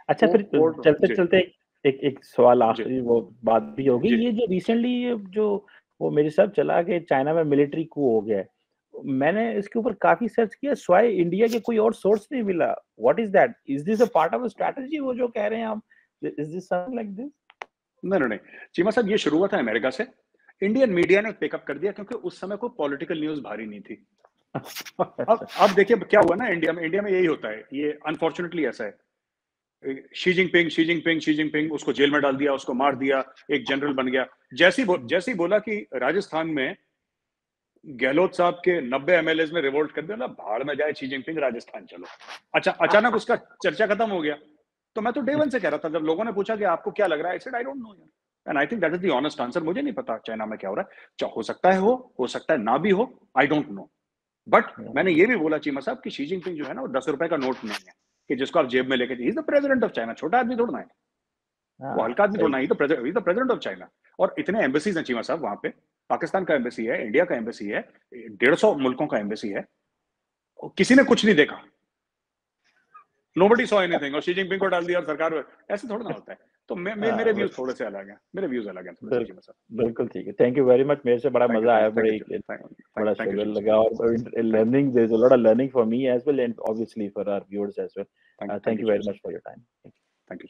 अच्छा, फिर चलते चलते एक एक सवाल जी आखिरी वो बात भी होगी, जी ये जो रिसेंटली जो वो मेरे साहब चला कि चाइना में मिलिट्री कू हो गया है, मैंने इसके ऊपर काफ़ी सर्च किया, सिवाय इंडिया के कोई और सोर्स नहीं मिला। What is that? Is this a part of a strategy वो जो कह रहे हैं आप? Is this something like this? नहीं नहीं नहीं, चीमा साहब ये शुरू हुआ था अमेरिका से। इंडियन मीडिया ने पिकअप कर दिया क्योंकि उस समय कोई पॉलिटिकल न्यूज़ भारी नहीं थी। अच्छा, अब देखिए क्या हुआ ना, इंडिया में यही होता है, ये अनफॉर्चुनेटली ऐसा है। शी जिनपिंग उसको जेल में डाल दिया, उसको मार दिया, एक जनरल बन गया। जैसे ही बोला कि राजस्थान में गहलोत साहब के 90 एमएलएज में रिवोल्ट कर दिया ना, भाड़ में जाए शी जिनपिंग, राजस्थान चलो। अच्छा, अचानक उसका चर्चा खत्म हो गया। तो मैं तो डे वन से कह रहा था, जब लोगों ने पूछा कि आपको क्या लग रहा है, I said I don't know यार, and I think that is the honest answer. मुझे नहीं पता चाइना में क्या हो रहा है, हो सकता है हो सकता है ना भी हो, आई डोंट नो। बट मैंने ये भी बोला चीमा साहब कि शी जिनपिंग जो है ना, वो 10 रुपए का नोट नहीं है कि जिसको आप जेब में लेके, he is the president of China, छोटा आदमी थोड़ा है वो, हाँ, हल्का आदमी सही। थोड़ा, ही द प्रेसिडेंट ऑफ चाइना। और इतने एम्बेसीज हैं चीमा साहब वहां पे, पाकिस्तान का एम्बेसी है, इंडिया का एम्बेसी है, 150 मुल्कों का एम्बेसी है, और किसी ने कुछ नहीं देखा, नोबडी सॉ एनीथिंग, और शी जिनपिंग को डाल दिया और सरकार, ऐसे थोड़ा ना होता है। तो मेरे हाँ, व्यूज थोड़े से अलग हैं, मेरे व्यूज अलग हैं थोड़े से बिल्कुल, चीमा साहब। बिल्कुल ठीक है। थैंक यू वेरी मच, मेरे से बड़ा थैंक यू मज़ा थैंक आया, थैंक बड़े यू बड़ा थैंक यू स्ट्रगल चीमा लगा, और साहब, learning, there is a lot of learning for me as well and obviously for our viewers as well. Thank thank you you Cheema very much साहब, for your time. Thank you.